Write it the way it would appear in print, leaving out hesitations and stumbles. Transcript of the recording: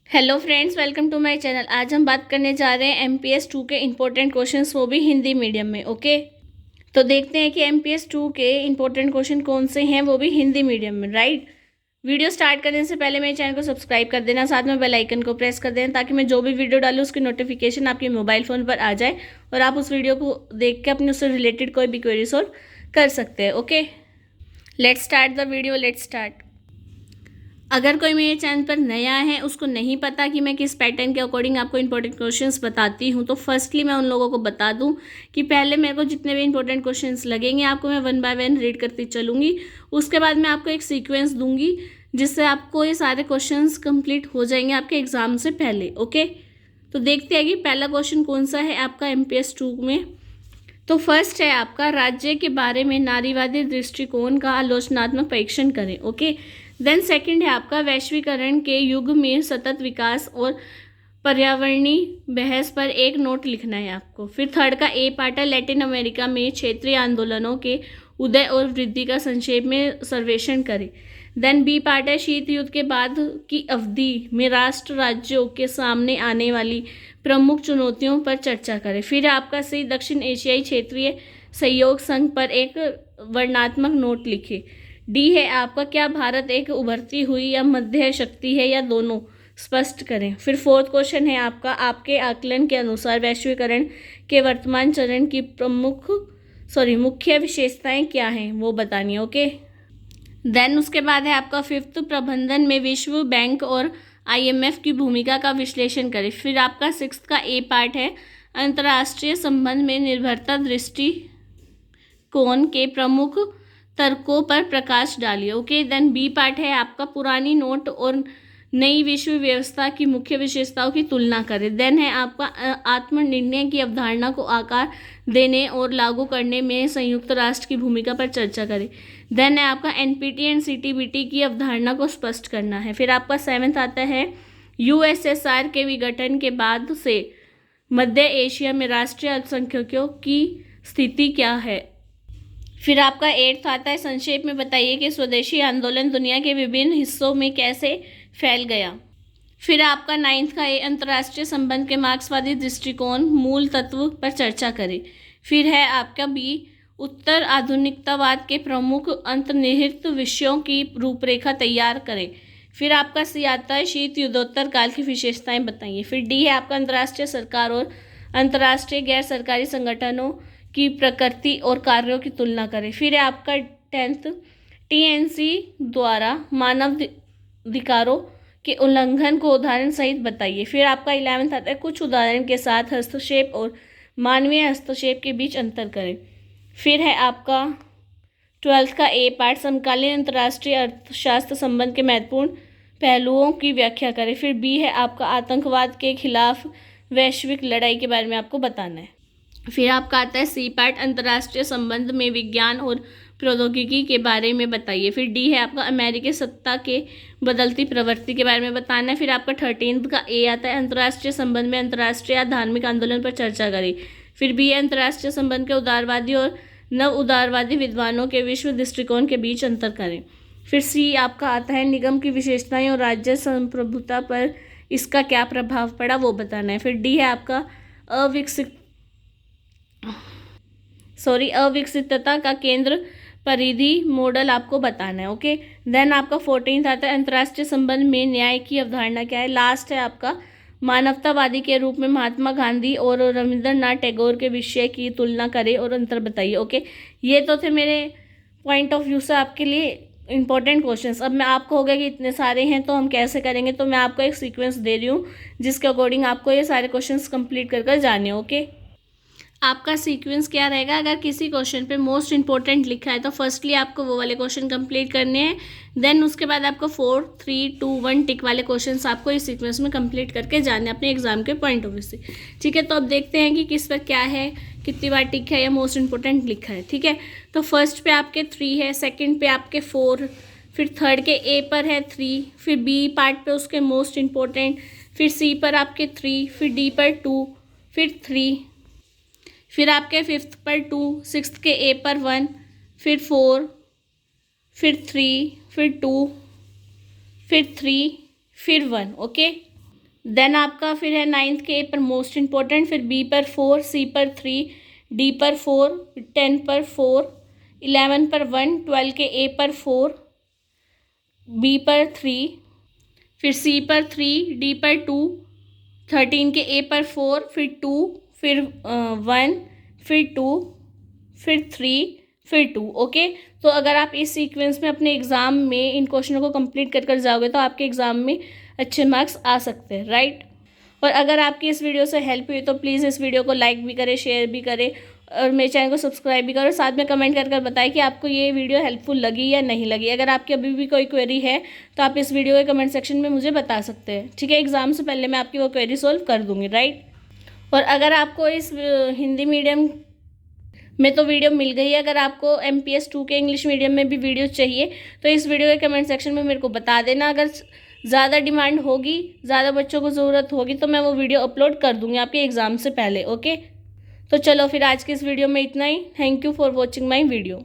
Hello friends, welcome to my channel. आज हम बात करने जा रहे हैं एमपीएस 2 के इम्पोर्टेंट क्वेश्चंस, वो भी हिंदी मीडियम में। ओके, तो देखते हैं कि एमपीएस 2 के इम्पोर्टेंट क्वेश्चन कौन से हैं, वो भी हिंदी मीडियम में। राइट, वीडियो स्टार्ट करने से पहले मेरे चैनल को सब्सक्राइब कर देना, साथ में बेल आइकन को प्रेस कर देना, ताकि मैं जो भी वीडियो डालूँ उसकी नोटिफिकेशन आपके मोबाइल फ़ोन पर आ जाए और आप उस वीडियो को देख के अपने उससे रिलेटेड कोई भी क्वेरी सॉल्व कर सकते हैं। Okay, let's start the video. Let's start. अगर कोई मेरे चैनल पर नया है, उसको नहीं पता कि मैं किस पैटर्न के अकॉर्डिंग आपको इंपॉर्टेंट क्वेश्चंस बताती हूँ, तो फर्स्टली मैं उन लोगों को बता दूँ कि पहले मेरे को जितने भी इंपॉर्टेंट क्वेश्चंस लगेंगे आपको मैं वन बाय वन रीड करती चलूँगी। उसके बाद मैं आपको एक सीक्वेंस दूंगी जिससे आपको ये सारे क्वेश्चंस कंप्लीट हो जाएंगे आपके एग्जाम से पहले। ओके, तो देखते हैं कि पहला क्वेश्चन कौन सा है आपका एमपीएस 2 में। तो फर्स्ट है आपका, राज्य के बारे में नारीवादी दृष्टिकोण का आलोचनात्मक परीक्षण करें। ओके, देन सेकंड है आपका, वैश्वीकरण के युग में सतत विकास और पर्यावरणीय बहस पर एक नोट लिखना है आपको। फिर थर्ड का ए पार्ट है, लैटिन अमेरिका में क्षेत्रीय आंदोलनों के उदय और वृद्धि का संक्षेप में सर्वेक्षण करें। देन बी पार्ट है, शीत युद्ध के बाद की अवधि में राष्ट्र राज्यों के सामने आने वाली प्रमुख चुनौतियों पर चर्चा करें। फिर आपका सी, दक्षिण एशियाई क्षेत्रीय सहयोग संघ पर एक वर्णनात्मक नोट लिखे। डी है आपका, क्या भारत एक उभरती हुई या मध्य शक्ति है या दोनों, स्पष्ट करें। फिर फोर्थ क्वेश्चन है आपका, आपके आकलन के अनुसार वैश्वीकरण के वर्तमान चरण की मुख्य विशेषताएं क्या हैं, वो बतानी है। ओके, देन उसके बाद है आपका फिफ्थ, प्रबंधन में विश्व बैंक और आईएमएफ की भूमिका का विश्लेषण करें। फिर आपका सिक्स्थ का ए पार्ट है, अंतर्राष्ट्रीय संबंध में निर्भरता दृष्टिकोण के प्रमुख तर्कों पर प्रकाश डालिए। ओके, देन बी पार्ट है आपका, पुरानी नोट और नई विश्व व्यवस्था की मुख्य विशेषताओं की तुलना करें। देन है आपका आत्मनिर्णय की अवधारणा को आकार देने और लागू करने में संयुक्त राष्ट्र की भूमिका पर चर्चा करें। देन है आपका एनपीटी एंड सीटीबीटी की अवधारणा को स्पष्ट करना है। फिर आपका सेवेंथ आता है, यूएसएसआर के विघटन के बाद से मध्य एशिया में राष्ट्रीय अल्पसंख्यकों की स्थिति क्या है। फिर आपका एट्थ आता है, संक्षेप में बताइए कि स्वदेशी आंदोलन दुनिया के विभिन्न हिस्सों में कैसे फैल गया। फिर आपका नाइन्थ का ए, अंतर्राष्ट्रीय संबंध के मार्क्सवादी दृष्टिकोण मूल तत्व पर चर्चा करें। फिर है आपका बी, उत्तर आधुनिकतावाद के प्रमुख अंतर्निहित विषयों की रूपरेखा तैयार करें। फिर आपका सी आता है, शीत युद्धोत्तर काल की विशेषताएं बताइए। फिर डी है आपका, अंतर्राष्ट्रीय सरकार और अंतर्राष्ट्रीय गैर सरकारी संगठनों की प्रकृति और कार्यों की तुलना करें। फिर है आपका टेंथ, टीएनसी द्वारा मानव अधिकारों के उल्लंघन को उदाहरण सहित बताइए। फिर आपका 11th आता है, कुछ उदाहरण के साथ हस्तक्षेप और मानवीय हस्तक्षेप के बीच अंतर करें। फिर है आपका 12th का ए पार्ट, समकालीन अंतर्राष्ट्रीय अर्थशास्त्र संबंध के महत्वपूर्ण पहलुओं की व्याख्या करें। फिर बी है आपका, आतंकवाद के खिलाफ वैश्विक लड़ाई के बारे में आपको बताना है। फिर आपका आता है सी पार्ट, अंतर्राष्ट्रीय संबंध में विज्ञान और प्रौद्योगिकी के बारे में बताइए। फिर डी है आपका, अमेरिकी सत्ता के बदलती प्रवृत्ति के बारे में बताना है। फिर आपका 13th का ए आता है, अंतर्राष्ट्रीय संबंध में अंतर्राष्ट्रीय धार्मिक आंदोलन पर चर्चा करें। फिर बी है, अंतर्राष्ट्रीय संबंध के उदारवादी और नव उदारवादी विद्वानों के विश्व दृष्टिकोण के बीच अंतर करें। फिर सी आपका आता है, निगम की विशेषताएं और राज्य संप्रभुता पर इसका क्या प्रभाव पड़ा, वो बताना है। फिर डी है आपका, अविकसितता का केंद्र परिधि मॉडल आपको बताना है। ओके, देन आपका 14th आता है, अंतर्राष्ट्रीय संबंध में न्याय की अवधारणा क्या है। लास्ट है आपका, मानवतावादी के रूप में महात्मा गांधी और रविंद्रनाथ टैगोर के विषय की तुलना करें और अंतर बताइए। ओके, ये तो थे मेरे पॉइंट ऑफ व्यू से आपके लिए इंपॉर्टेंट क्वेश्चंस। अब मैं आपको हो गया कि इतने सारे हैं तो हम कैसे करेंगे, तो मैं आपको एक सीक्वेंस दे रही हूँ जिसके अकॉर्डिंग आपको ये सारे क्वेश्चंस कंप्लीट कर जाने। ओके, आपका सीक्वेंस क्या रहेगा, अगर किसी क्वेश्चन पे मोस्ट इंपॉर्टेंट लिखा है तो फर्स्टली आपको वो वाले क्वेश्चन कंप्लीट करने हैं। देन उसके बाद आपको 4, 3, 2, 1 टिक वाले क्वेश्चंस आपको इस सीक्वेंस में कंप्लीट करके जाने अपने एग्जाम के पॉइंट ऑफ व्यू से। ठीक है, तो अब देखते हैं कि किस पर क्या है, कितनी बार टिक है या मोस्ट इंपॉर्टेंट लिखा है। ठीक है, तो फर्स्ट पे आपके 3 है, सेकेंड पे आपके 4, फिर थर्ड के ए पर है 3, फिर बी पार्ट पे उसके मोस्ट इंपॉर्टेंट, फिर सी पर आपके 3, फिर डी पर 2, फिर 3, फिर आपके 5th पर 2, 6th के ए पर 1, फिर 4, फिर 3, फिर 2, फिर 3, फिर 1। ओके, देन आपका फिर है 9th के ए पर मोस्ट इम्पोर्टेंट, फिर बी पर 4, सी पर 3, डी पर 4, 10 पर 4, 11 पर 1, 12 के ए पर 4, बी पर 3, फिर सी पर 3, डी पर 2, 13 के ए पर 4, फिर 2, फिर 1, फिर 2, फिर 3, फिर 2। ओके, तो अगर आप इस सीक्वेंस में अपने एग्ज़ाम में इन क्वेश्चनों को कंप्लीट कर कर जाओगे तो आपके एग्ज़ाम में अच्छे मार्क्स आ सकते हैं, राइट। और अगर आपकी इस वीडियो से हेल्प हुई तो प्लीज़ इस वीडियो को लाइक भी करें, शेयर भी करें और मेरे चैनल को सब्सक्राइब भी करें और साथ में कमेंट कर कर बताएं कि आपको ये वीडियो हेल्पफुल लगी या नहीं लगी। अगर आपकी अभी भी कोई क्वेरी है तो आप इस वीडियो के कमेंट सेक्शन में मुझे बता सकते हैं, ठीक है। एग्ज़ाम से पहले मैं आपकी वो क्वेरी सोल्व कर दूँगी, राइट। और अगर आपको इस हिंदी मीडियम में तो वीडियो मिल गई है, अगर आपको MPS 2 के इंग्लिश मीडियम में भी वीडियो चाहिए तो इस वीडियो के कमेंट सेक्शन में मेरे को बता देना। अगर ज़्यादा डिमांड होगी, ज़्यादा बच्चों को ज़रूरत होगी तो मैं वो वीडियो अपलोड कर दूँगी आपके एग्ज़ाम से पहले, ओके। तो चलो फिर आज की इस वीडियो में इतना ही। Thank you for watching my video.